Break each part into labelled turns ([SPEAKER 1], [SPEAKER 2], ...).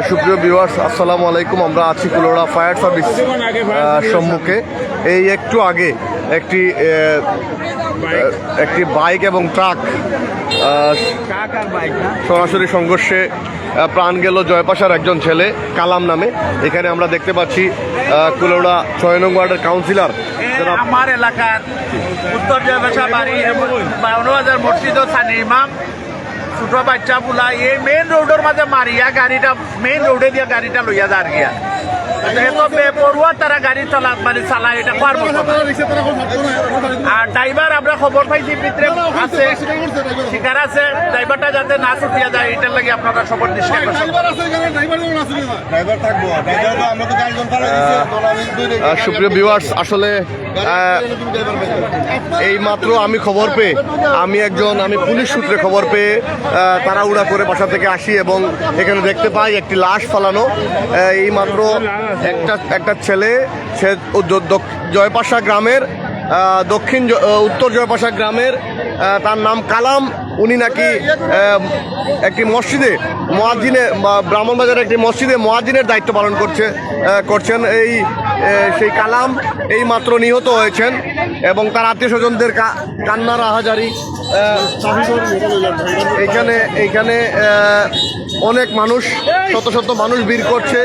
[SPEAKER 1] সুপ্রিয় ভিউয়ার্স, আসসালামু আলাইকুম। আমরা আছি কুলোড়া ফায়ার সার্ভিস সম্মুখে। এই একটু আগে একটি বাইক এবং ট্রাক সরাসরি সংঘর্ষে প্রাণ গেল জয়পাশার একজন ছেলে কালাম নামে। এখানে আমরা দেখতে পাচ্ছি কুলোড়া 6 নং ওয়ার্ডের কাউন্সিলর
[SPEAKER 2] আমার এলাকার উত্তর জয়পাশা বাড়ি 52,000 মসজিদ ও সানি ইমাম ছোট বাচ্চা বুলা এই মেইন রোডের মাঝে মারিয়া গাড়িটা মেইন রোডে দিয়ে গাড়িটা লইয়া যার গিয়া এত বেপরুয়া তারা গাড়ি চালায় এটা পারবো। আর ড্রাইভার আমরা খবর পাইছি ভিতরে আছে, শিকার আছে, ড্রাইভারটা যাতে না ছুটিয়া যায় এটার লাগে আপনারা সবার দৃষ্টি
[SPEAKER 1] সুপ্রিয় ভিউয়ার্স, আসলে এই মাত্র আমি খবর পেয়ে আমি পুলিশ সূত্রে খবর পেয়ে তাড়াহুড়া করে বাসা থেকে আসি এবং এখানে দেখতে পাই একটি লাশ ফালানো। এই মাত্র একটা ছেলে, সে জয়পাশা গ্রামের উত্তর জয়পাশা গ্রামের, তার নাম কালাম। উনি নাকি একটি মসজিদে মুয়াজ্জিনে ব্রাহ্মণবাজারের একটি মসজিদে মুয়াজ্জিনের দায়িত্ব পালন করছেন। সেই কালাম এই মাত্র নিহত হয়েছেন এবং তার আত্মীয় স্বজনদের কান্নার আহাজারি। এইখানে অনেক মানুষ, শত শত মানুষ ভিড় করছে।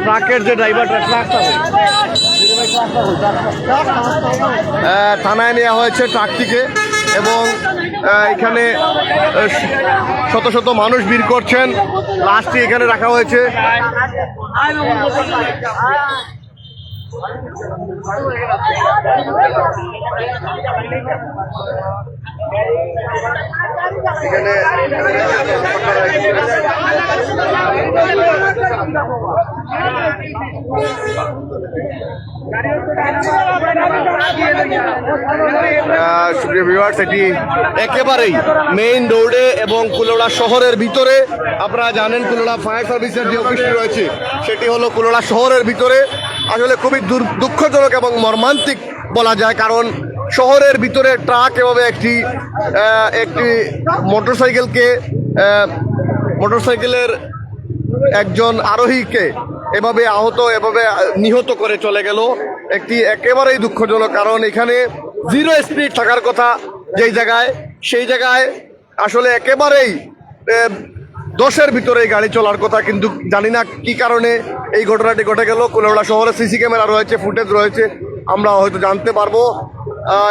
[SPEAKER 1] ট্রাকের যে ড্রাইভারটা, থানায় নেওয়া হয়েছে ট্রাকটিকে এবং এখানে শত শত মানুষ ভিড় করছেন। লাশটি এখানে রাখা হয়েছে। সুপ্রিয় ভিউয়ার্স, এটি একেবারেই মেইন রোডে এবং কুলোড়া শহরের ভিতরে। আপনারা জানেন কুলোড়া ফায়ার সার্ভিসের যে অফিসটি রয়েছে সেটি হলো কুলোড়া শহরের ভিতরে। আসলে খুবই দুঃখজনক এবং মর্মান্তিক বলা যায়, কারণ শহরের ভিতরে ট্রাক এভাবে একটি মোটরসাইকেলের একজন আরোহীকে এভাবে নিহত করে চলে গেল। একেবারেই দুঃখজনক, কারণ এখানে 0 স্পিড থাকার কথা সেই জায়গায় আসলে একেবারেই 10-এর ভিতরে গাড়ি চলার কথা, কিন্তু জানি না কি কারণে এই ঘটনাটি ঘটে গেল। কুলোড়া শহরে সিসি ক্যামেরা রয়েছে, ফুটেজ রয়েছে, আমরা হয়তো জানতে পারবো।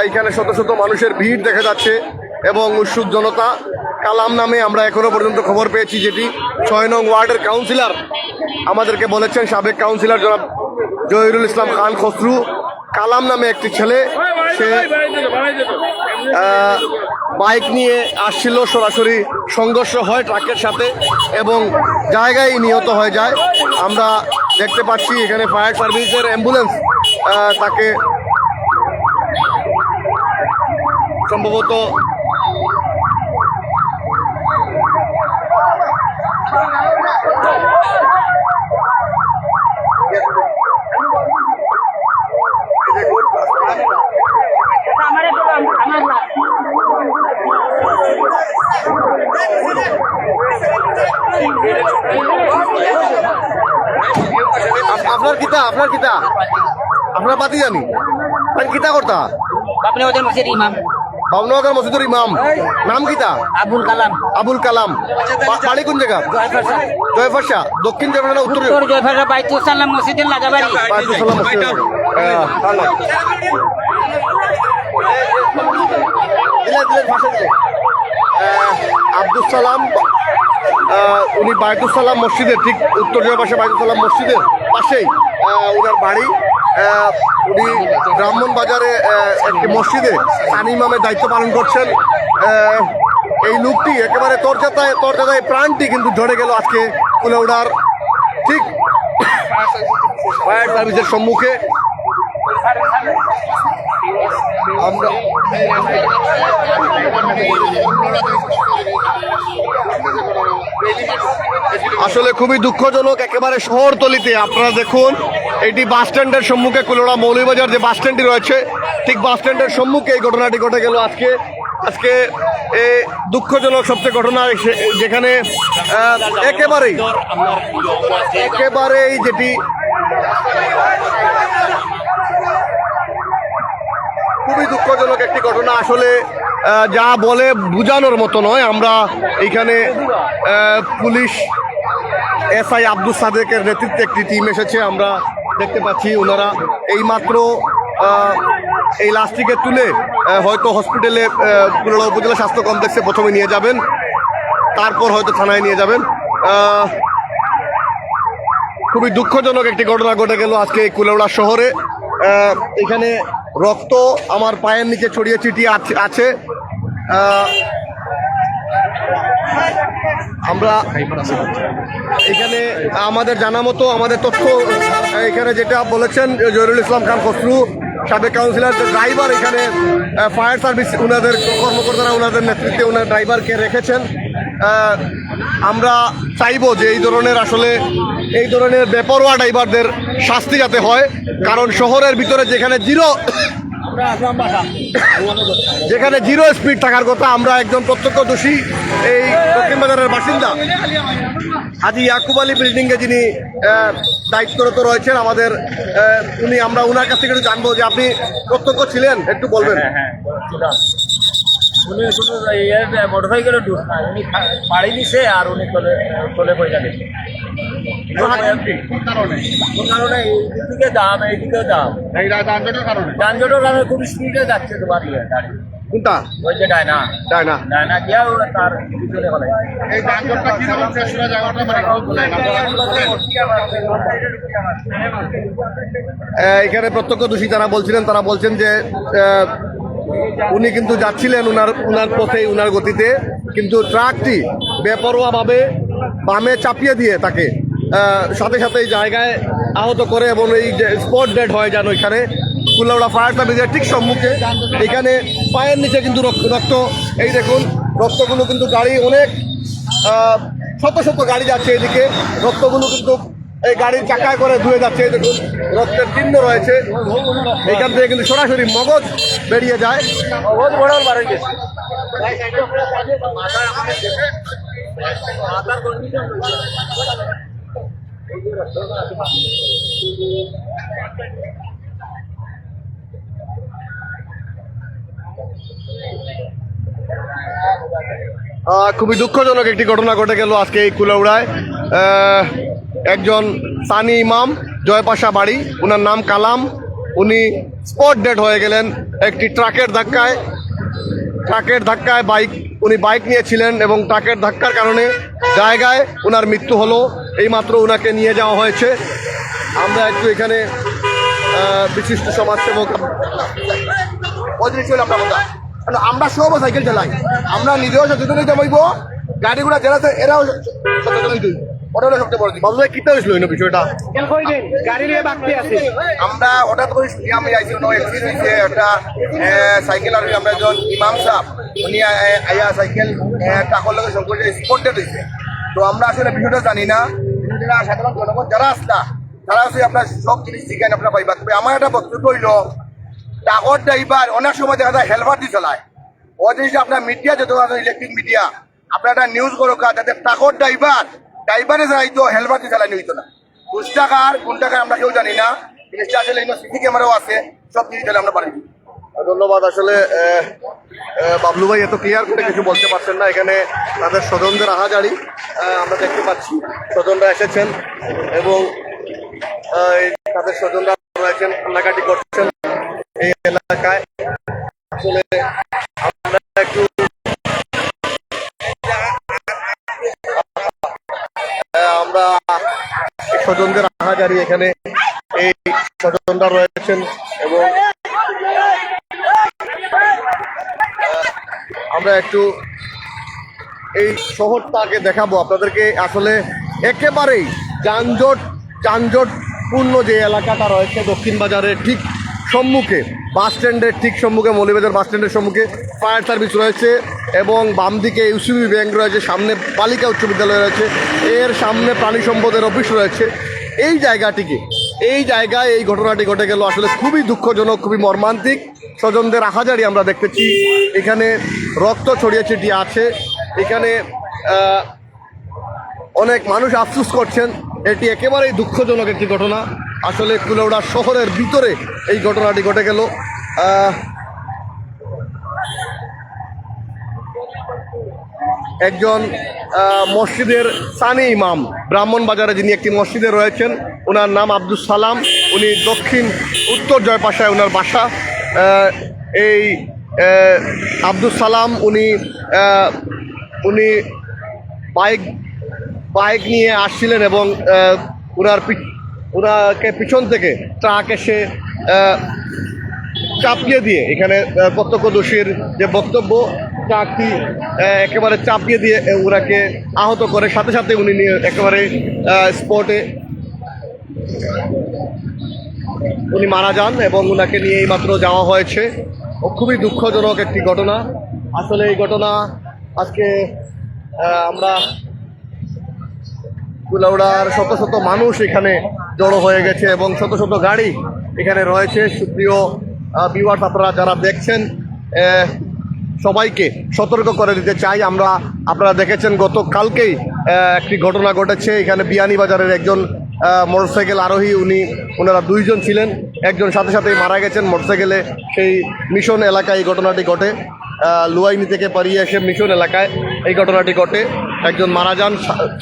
[SPEAKER 1] এখানে শত শত মানুষের ভিড় দেখা যাচ্ছে এবং উৎসুক জনতা। কালাম নামে আমরা এখনো পর্যন্ত খবর পেয়েছি, যেটি 6 নং ওয়ার্ডের কাউন্সিলর আমাদেরকে বলেছেন, সাবেক কাউন্সিলর জনাব জহিরুল ইসলাম খান খসরু। কালাম নামে একটি ছেলে, সে বাইক নিয়ে আসছিল, সরাসরি সংঘর্ষ হয় ট্রাকের সাথে এবং জায়গায় নিহত হয়ে যায়। আমরা দেখতে পাচ্ছি এখানে ফায়ার সার্ভিসের অ্যাম্বুলেন্স তাকে সম্ভবত আপনার পাতি জানি কিতা করতা ভাবনগর মসজিদের ইমাম। নাম কিতা? আবুল কালাম। বাড়ি কোন জায়গা? জয়ফাশা। দক্ষিণ জয়ফাশা না উত্তর জয়ফাশা? বাইতুসালাম মসজিদের লাগাবাড়ি। বাইতুসালাম মসজিদ। আব্দুল সালাম, উনি বাইতুসালাম মসজিদের ঠিক উত্তর জয়পাশা বাইতুসালাম মসজিদের পাশেই ওনার বাড়ি। উনি ব্রাহ্মণবাজারে একটি মসজিদে সানি ইমামের দায়িত্ব পালন করছেন। এই লোকটি একেবারে তরজাতায় প্রাণটি কিন্তু ঝরে গেল আজকে কুলোড়ার ঠিক ফায়ার সার্ভিসের সম্মুখে। আমরা আসলে খুবই দুঃখজনক, একেবারে শহরতলিতে। আপনারা দেখুন, এটি বাস স্ট্যান্ডের সম্মুখে, কুলোড়া মৌলভীবাজার যে বাস স্ট্যান্ডটি রয়েছে ঠিক বাস স্ট্যান্ডের সম্মুখে এই ঘটনাটি ঘটে গেল আজকে। আজকে এই দুঃখজনক সবচেয়ে ঘটনা যেখানে একেবারেই যেটি খুবই দুঃখজনক একটি ঘটনা আসলে যা বলে বোঝানোর মতো নয়। আমরা এখানে পুলিশ এসআই আব্দুল সাদেকের নেতৃত্বে একটি টিম এসেছে, আমরা দেখতে পাচ্ছি ওনারা এইমাত্র এই লাশটিকে তুলে হয়তো হসপিটালে কুলাউড়া উপজেলা স্বাস্থ্য কমপ্লেক্সে প্রথমে নিয়ে যাবেন, তারপর হয়তো থানায় নিয়ে যাবেন। খুবই দুঃখজনক একটি ঘটনা ঘটে গেল আজকে এই কুলাউড়া শহরে। এখানে রক্ত আমার পায়ের নিচে ছড়িয়ে ছিটিয়ে আছে। আমরা এখানে আমাদের জানা মতো আমাদের তথ্য এখানে যেটা বলেছেন জহিরুল ইসলাম খান খসরু সাবেক কাউন্সিলর, ড্রাইভার এখানে ফায়ার সার্ভিস ওনাদের কর্মকর্তারা ওনাদের নেতৃত্বে ওনার ড্রাইভারকে রেখেছেন। আমরা চাইবো যে এই ধরনের বেপরোয়া ড্রাইভারদের শাস্তি যাতে হয়, কারণ শহরের ভিতরে যেখানে জিরো স্পিড থাকার কথা, আমরা একজন প্রত্যক্ষদর্শী এই দক্ষিণ বাজারের বাসিন্দা হাজি ইয়াকুব আলী বিল্ডিংয়ে যিনি দায়িত্বরত রয়েছেন আমাদের, আমরা ওনার কাছ থেকে একটু জানবো যে আপনি প্রত্যক্ষ ছিলেন, একটু বলবেন।
[SPEAKER 3] উনি শুধু মোটরসাইকেলে উনি পাড়ি দিছে আর উনি চলে পয়সা গেছে। কারণে এইদিকে দাম এইদিকেও দাম, যানজটের কারণে খুব স্পিডে যাচ্ছে তোমার গাড়ি।
[SPEAKER 1] কোনটা?
[SPEAKER 3] ওই যে ডায়না গিয়া তার পিছনে বলে
[SPEAKER 2] এই যানজটটা কিরকম শেষ হয়ে যাওয়াটা
[SPEAKER 1] এখানে প্রত্যক্ষদর্শী যারা বলছিলেন তারা বলছেন যে উনি কিন্তু যাচ্ছিলেন উনার পথেই উনার গতিতে, কিন্তু ট্রাকটি বেপরোয়াভাবে বামে চাপিয়ে দিয়ে তাকে সাথে সাথে এই জায়গায় আহত করে এবং এই যে স্পট ডেড হয়ে যান ওইখানে কুলাউড়া ফায়ার সার্ভিসের ঠিক সম্মুখে। এখানে পায়ের নিচে কিন্তু রক্ত, এই দেখুন রক্তগুলো কিন্তু গাড়ি অনেক শত শত গাড়ি যাচ্ছে এদিকে, রক্তগুলো কিন্তু এই গাড়ির চাকায় করে ধুয়ে যাচ্ছে। এই দেখুন রক্তের চিহ্ন রয়েছে, এখান থেকে কিন্তু সরাসরি মগজ বেরিয়ে যায়।
[SPEAKER 3] মগজ বড় বাড়ি গেছে।
[SPEAKER 1] খুবই দুঃখজনক একটি ঘটনা ঘটে গেল আজকে এই কুলাউড়ায়। একজন সানি ইমাম, জয়পাশা বাড়ি, ওনার নাম কালাম, উনি স্পট ডেড হয়ে গেলেন একটি ট্রাকের ধাক্কায়। উনি বাইক নিয়েছিলেন এবং ট্রাকের ধাক্কার কারণে জায়গায় ওনার মৃত্যু হলো। এইমাত্র ওনাকে নিয়ে যাওয়া হয়েছে। আমরা একটু এখানে বিশিষ্ট সমাজসেবক আমরা সব সাইকেল চালাই, আমরা নিজেও সচেতন হইতে পারবো, গাড়িগুলা যারা এরাও সচেতন হইতে হইব। ওটা হলো সবচেয়ে বড় দিক। বাবু ভাই কিতা হয়েছিল এই বিষয়টা? আমরা হঠাৎ করে আমি আইসি হয়েছে একটা সাইকেল আর আমরা একজন ইমাম সাহেব উনি আইয়া সাইকেল টাকার লগে সংকট স্পট ডেট হয়েছে। তো আমরা আসলে বিষয়টা জানি না, সাধারণ জনগণ যারা আসতা তারা আছে আপনার সব জিনিস শিখেন আপনার পাইবা। তবে আমার একটা বক্তব্য হইল টাকার ড্রাইভার অনেক সময় দেখা যায় হেলমেট দিয়ে চালায়। ওই জিনিসটা আপনার মিডিয়া যত ইলেকট্রিক মিডিয়া আপনার একটা নিউজ করো যাতে টাকার ড্রাইভারে চালাইতো হেলমেট দিয়ে চালানি হইতো না। ঘুষ টাকার কোন টাকার আমরা কেউ জানি না, জিনিসটা আসলে সিসি ক্যামেরাও আছে, সব জিনিস আমরা পারি। ধন্যবাদ। আসলে বাবলু ভাই এত ক্লিয়ার করে কিছু বলতে পারছেন না। এখানে তাদের স্বজনদের আহাজারি আমরা দেখতে পাচ্ছি, স্বজনরা এসেছেন এবং তাদের স্বজনরা রয়েছেন, কান্নাকাটি করছেন এই এলাকায়। আসলে আমরা একটু আমরা স্বজনদের আহাজারি, এখানে এই স্বজনরা রয়েছেন এবং আমরা একটু এই শহরটাকে দেখাবো আপনাদেরকে। আসলে একেবারেই যানজটপূর্ণ যে এলাকাটা রয়েছে দক্ষিণ বাজারের ঠিক সম্মুখে, বাস স্ট্যান্ডের ঠিক সম্মুখে, মৌলভীবাজার বাস স্ট্যান্ডের সম্মুখে ফায়ার সার্ভিস রয়েছে এবং বাম দিকে ইউসিবি ব্যাংক রয়েছে, সামনে বালিকা উচ্চ বিদ্যালয় রয়েছে, এর সামনে প্রাণী সম্পদের অফিস রয়েছে। এই জায়গায় এই ঘটনাটি ঘটে গেল আসলে খুবই দুঃখজনক, খুবই মর্মান্তিক। স্বজনদের আহাজারি আমরা দেখতেছি। এখানে রক্ত ছড়িয়ে ছিটিয়ে আছে। এখানে অনেক মানুষ আফসোস করছেন। এটি একেবারেই দুঃখজনক একটি ঘটনা। আসলে কুলাউড়া শহরের ভিতরে এই ঘটনাটি ঘটে গেল। একজন মসজিদের সানি ইমাম, ব্রাহ্মণবাজারে যিনি একটি মসজিদে রয়েছেন, ওনার নাম আব্দুল সালাম। উনি দক্ষিণ উত্তর জয়পাশায় ওনার বাসা। এই আব্দুল সালাম উনি বাইক নিয়ে আসছিলেন এবং ওনাকে পিছন থেকে ট্রাক এসে চাপিয়ে দিয়ে, এখানে প্রত্যক্ষদর্শীর যে বক্তব্য, ট্রাকটি একেবারে চাপিয়ে দিয়ে ওনাকে আহত করে। সাথে সাথে উনি নিয়ে একেবারে স্পটে উনি মারা যান এবং ওনাকে নিয়ে এইমাত্র যাওয়া হয়েছে। খুবই দুঃখজনক একটি ঘটনা। আসলে এই ঘটনা আজকে আমরা কুলাউড়ার শত শত মানুষ এখানে জড়ো হয়ে গেছে এবং শত শত গাড়ি এখানে রয়েছে। সুপ্রিয় ভিউয়ার্স, আপনারা যারা দেখছেন, সবাইকে সতর্ক করে দিতে চাই। আপনারা দেখেছেন গতকালকেই একটি ঘটনা ঘটেছে এখানে বিয়ানীবাজারের একজন মোটরসাইকেল আরোহী, ওনারা দুইজন ছিলেন, একজন সাথে সাথেই মারা গেছেন মোটরসাইকেলে। সেই মিশন এলাকায় এই ঘটনাটি ঘটে। লুয়াইনি থেকে পারিয়ে এসে মিশন এলাকায় এই ঘটনাটি ঘটে। একজন মারা যান,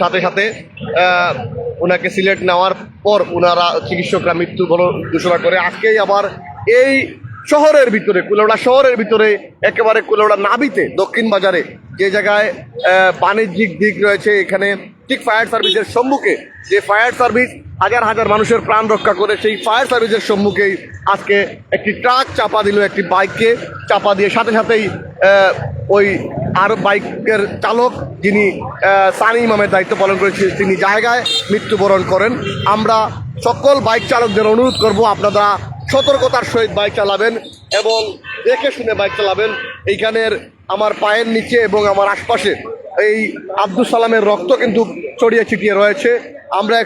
[SPEAKER 1] সাথে সাথে ওনাকে সিলেট নেওয়ার পর ওনারা চিকিৎসকরা মৃত্যু ঘোষণা করে। আজকেই আবার এই শহরের ভিতরে, কুলাউড়া শহরের ভিতরে, একেবারে কুলাউড়া নাবিতে দক্ষিণ বাজারে যে জায়গায় বাণিজ্যিক দিক রয়েছে, এখানে ঠিক ফায়ার সার্ভিসের সম্মুখে, যে ফায়ার সার্ভিস হাজার হাজার মানুষের প্রাণ রক্ষা করে, সেই ফায়ার সার্ভিসের সম্মুখেই আজকে একটি ট্রাক চাপা দিল একটি বাইককে। চাপা দিয়ে সাথে সাথেই ওই আর বাইকের চালক, যিনি সানি ইমামের দায়িত্ব পালন করেছে, তিনি জায়গায় মৃত্যুবরণ করেন। আমরা সকল বাইক চালকদের অনুরোধ করব, আপনারা সতর্কতার সহিত বাইক চালাবেন এবং দেখে শুনে বাইক চালাবেন। এইখানের আমার পায়ের নিচে এবং আমার আশপাশে এই আব্দুল সালামের রক্ত কিন্তু ছড়িয়ে ছিটিয়ে রয়েছে। আমরা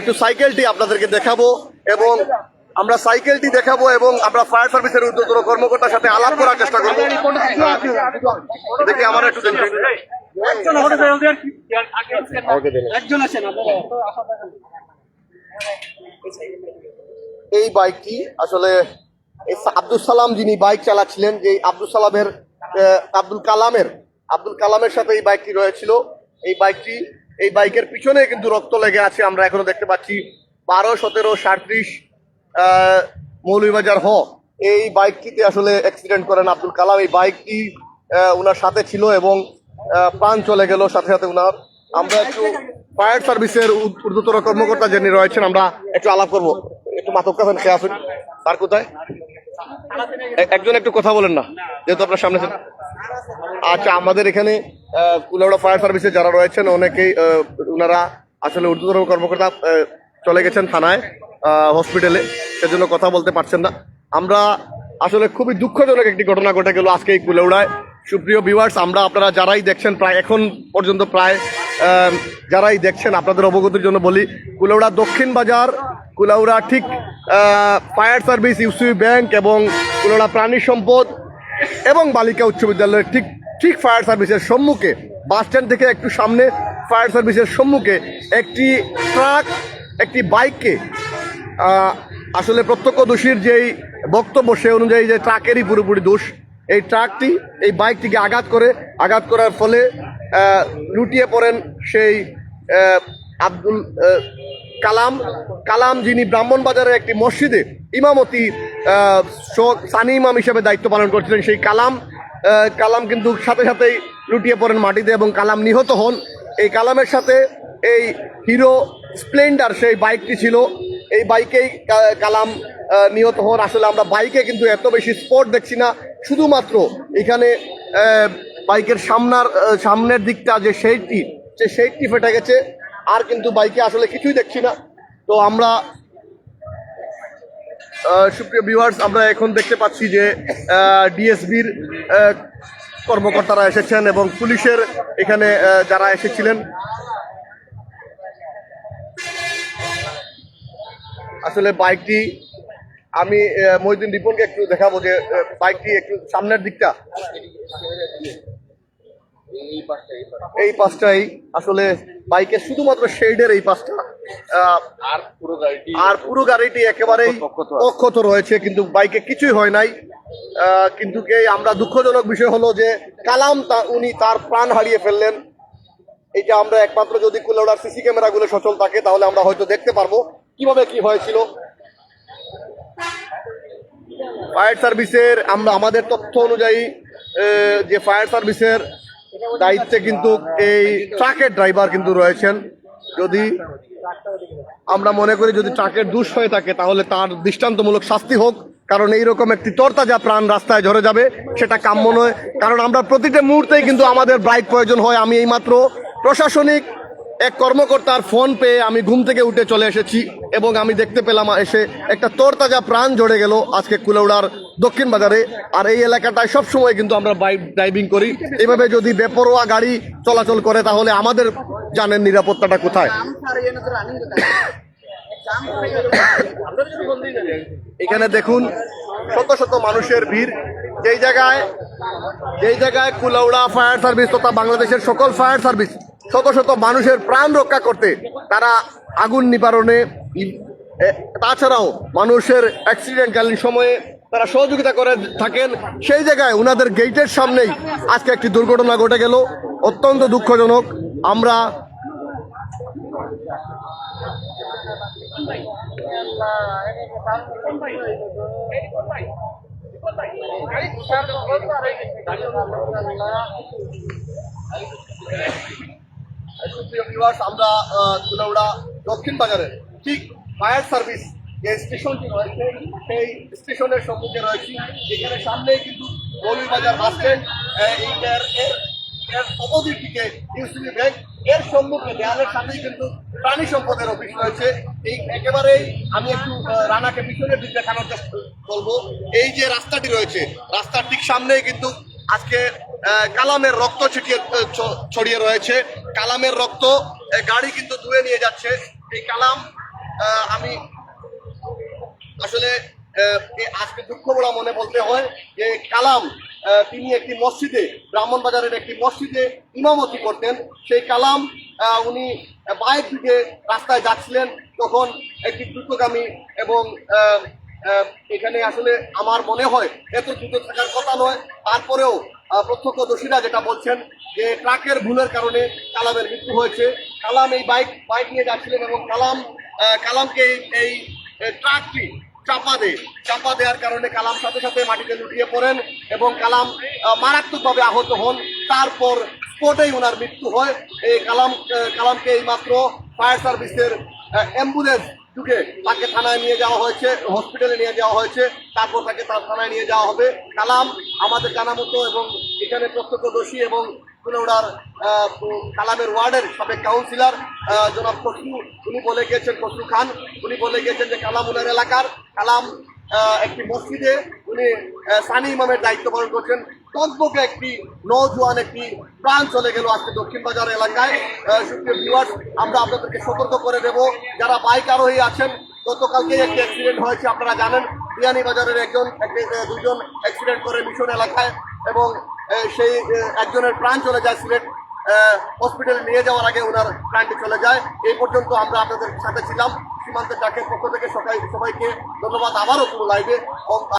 [SPEAKER 1] একটু সাইকেলটি আপনাদেরকে দেখাবো এবং আমরা ফায়ার সার্ভিসের উদ্যোতন কর্মকর্তার সাথে আলাপ করার চেষ্টা করবো। দেখি আমার একটু এই বাইকটি আসলে আব্দুল সালাম যিনি বাইক চালাচ্ছিলেন, যে আব্দুল কালামের সাথে এই বাইকটি রয়েছিল। এই বাইকের পিছনে কিন্তু রক্ত লেগে আছে। আমরা এখনো দেখতে পাচ্ছি 12, 17, 37 মৌলভীবাজার এই বাইকটিতে আসলে অ্যাক্সিডেন্ট করেন আব্দুল কালাম। এই বাইকটি ওনার সাথে ছিল এবং প্রাণ চলে গেল সাথে সাথে ওনার। আমরা একটু ফায়ার সার্ভিসের ঊর্ধ্বতন কর্মকর্তা যিনি রয়েছেন, আমরা একটু আলাপ করবো। একটু মাতক কাছেন, খেয়ে আসুন। তার কোথায় একজন একটু কথা বলেন না, যেহেতু আপনার সামনে। আচ্ছা, আমাদের এখানে কুলাউড়া ফায়ার সার্ভিসে যারা রয়েছেন অনেকেই ওনারা আসলে ঊর্ধ্বতন কর্মকর্তা চলে গেছেন থানায়, হসপিটালে, সেজন্য কথা বলতে পারছেন না। আমরা আসলে খুবই দুঃখজনক একটি ঘটনা ঘটে গেল আজকে এই কুলাউড়ায়। সুপ্রিয় ভিউয়ার্স, আপনারা যারাই দেখছেন, প্রায় এখন পর্যন্ত যারাই দেখছেন, আপনাদের অবগতির জন্য বলি, কুলাউড়া দক্ষিণ বাজার, কুলাউড়া ঠিক ফায়ার সার্ভিস, ইউসিবি ব্যাংক এবং কুলাউড়া প্রাণী সম্পদ এবং বালিকা উচ্চ বিদ্যালয়ের ঠিক ফায়ার সার্ভিসের সম্মুখে, বাস স্ট্যান্ড থেকে একটু সামনে ফায়ার সার্ভিসের সম্মুখে একটি ট্রাক একটি বাইককে, আসলে প্রত্যক্ষদর্শীর যেই বক্তব্য সে অনুযায়ী যে ট্রাকেরই পুরোপুরি দোষ। এই ট্রাকটি এই বাইকটিকে আঘাত করার ফলে লুটিয়ে পড়েন সেই আব্দুল কালাম, যিনি ব্রাহ্মণবাজারের একটি মসজিদে ইমামতি সানি ইমাম হিসেবে দায়িত্ব পালন করছিলেন। সেই কালাম কিন্তু সাথে সাথেই লুটিয়ে পড়েন মাটিতে এবং কালাম নিহত হন। এই কালামের সাথে এই হিরো স্প্লেন্ডার সেই বাইকটি ছিল, এই বাইকেই কালাম নিহত হন। আসলে আমরা বাইকে কিন্তু এত বেশি স্পট দেখছি না, শুধুমাত্র এখানে বাইকের সামনের দিকটা যে শেডটি ফেটে গেছে, আর কিন্তু বাইকে আসলে কিছুই দেখছি না। তো আমরা সুপ্রিয় ভিউয়ার্স, আমরা এখন দেখতে পাচ্ছি যে ডিএসবির কর্মকর্তারা এসেছেন এবং পুলিশের এখানে যারা এসেছিলেন। আসলে বাইকটি আমি মহিউদ্দিন রিপনকে একটু দেখাবো যে বাইকটি একটু সামনের দিকটা, এই পাশটাই আসলে বাইকের শুধুমাত্র শেডের এই পাশটা, আর পুরো গাড়িটি একেবারেই অক্ষত রয়েছে, কিন্তু বাইকে কিছুই হয় নাই। কিন্তু আমরা দুঃখজনক বিষয় হলো যে কালাম উনি তার প্রাণ হারিয়ে ফেললেন। এটা আমরা একমাত্র যদি কুলাউড়ার সিসি ক্যামেরাগুলো সচল থাকে তাহলে আমরা হয়তো দেখতে পারবো কিভাবে কি হয়েছিল। ফায়ার সার্ভিসের আমাদের তথ্য অনুযায়ী যে ফায়ার সার্ভিসের দায়িত্বে কিন্তু এই ট্রাকের ড্রাইভার কিন্তু রয়েছেন। যদি আমরা মনে করি যদি ট্রাকের দোষ হয়ে থাকে তাহলে তার দৃষ্টান্তমূলক শাস্তি হোক, কারণ এইরকম একটি তরতাজা প্রাণ রাস্তায় ঝরে যাবে সেটা কাম্য নয়। কারণ আমরা প্রতিটা মুহূর্তেই কিন্তু আমাদের বাইক প্রয়োজন হয়। আমি এইমাত্র প্রশাসনিক এক কর্মকর্তার ফোন পেয়ে আমি ঘুম থেকে উঠে চলে এসেছি এবং আমি দেখতে পেলাম এসে একটা তরতাজা প্রাণ ঝরে গেল আজকে কুলাউড়ার দক্ষিণ বাজারে। আর এই এলাকাটায় সবসময় কিন্তু আমরা বাইক ড্রাইভিং করি, এভাবে যদি বেপরোয়া গাড়ি চলাচল করে তাহলে আমাদের জানের নিরাপত্তাটা কোথায়? এখানে দেখুন শত শত মানুষের ভিড়, যেই জায়গায় কুলাউড়া ফায়ার সার্ভিস তথা বাংলাদেশের সকল ফায়ার সার্ভিস শত শত মানুষের প্রাণ রক্ষা করতে তারা আগুন নিবারণে, তাছাড়াও মানুষের অ্যাক্সিডেন্টকালীন সময়ে তারা সহযোগিতা করে থাকেন, সেই জায়গায় ওনাদের গেটের সামনেই আজকে একটি দুর্ঘটনা ঘটে গেল। অত্যন্ত দুঃখজনক। আমরা সুপ্রিয় ভিউয়ার্স, আমরা কুলাউড়া দক্ষিণ বাজারের ঠিক ফায়ার সার্ভিস যে স্টেশনটি রয়েছে সেই স্টেশনের সম্মুখে রয়েছি। এখানে সামনেই কিন্তু মৌলভীবাজার বাস স্ট্যান্ড, এর অপোজিট দিকে ইউসিবি ব্যাংক, এর সম্মুখে দেয়ালের সাথেই কিন্তু প্রাণী সম্পদের অফিস রয়েছে। এই একেবারেই আমি একটু রানাকে পিছনের দিক দেখানোর চেষ্টা করবো। এই যে রাস্তাটি রয়েছে, রাস্তার ঠিক সামনেই কিন্তু আজকে কালামের রক্ত ছড়িয়ে রয়েছে। কালামের রক্ত গাড়ি কিন্তু ধুয়ে নিয়ে যাচ্ছে। এই কালাম আমি আসলে আজকে দুঃখ বলা মনে বলতে হয় যে কালাম তিনি একটি মসজিদে, ব্রাহ্মণবাজারের একটি মসজিদে ইমামতি করতেন। সেই কালাম উনি বাইক দিকে রাস্তায় যাচ্ছিলেন, তখন একটি দ্রুতগামী এবং এখানে আসলে আমার মনে হয় এত দ্রুত থাকার কথা নয়, তারপরেও প্রত্যক্ষদর্শীরা যেটা বলছেন যে ট্রাকের ভুলের কারণে কালামের মৃত্যু হয়েছে। কালাম এই বাইক নিয়ে যাচ্ছিলেন এবং কালামকে এই ট্রাকটি চাপা দেওয়ার কারণে কালাম সাথে সাথে মাটিতে লুটিয়ে পড়েন এবং কালাম মারাত্মকভাবে আহত হন। তারপর স্পটেই ওনার মৃত্যু হয়। এই কালামকে এই মাত্র ফায়ার সার্ভিসের অ্যাম্বুলেন্স ঢুকে তাকে থানায় নিয়ে যাওয়া হয়েছে, হসপিটালে নিয়ে যাওয়া হয়েছে, তারপর তাকে তার থানায় নিয়ে যাওয়া হবে। কালাম আমাদের জানা মতো এবং এখানে প্রত্যক্ষদর্শী এবং কুলাউড়ার কালামের ওয়ার্ডের সাবেক কাউন্সিলর জনাব খসরু, উনি বলে গিয়েছেন, খসরু খান, উনি বলে গিয়েছেন যে কালাম উনার এলাকার। কালাম একটি মসজিদে উনি সানি ইমামের দায়িত্ব পালন করছেন। টকবকে একটি নওজোয়ান একটি প্রাণ চলে গেল আজকে দক্ষিণ বাজার এলাকায়। সুপ্রিয় ভিউয়ার্স, আমরা আপনাদেরকে সতর্ক করে দেব, যারা বাইক আরোহী আছেন, গতকালকেই একটি অ্যাক্সিডেন্ট হয়েছে আপনারা জানেন। বিয়ানীবাজারের দুজন অ্যাক্সিডেন্ট করে মিশন এলাকায় এবং সেই একজনের প্রাণ চলে যায় সিলেট হসপিটালে নিয়ে যাওয়ার আগে ওনার প্রাণটি চলে যায়। এই পর্যন্ত আমরা আপনাদের সাথে ছিলাম। সীমান্তের ডাকের পক্ষ থেকে সবাইকে ধন্যবাদ। আবারও পুরো লাইভে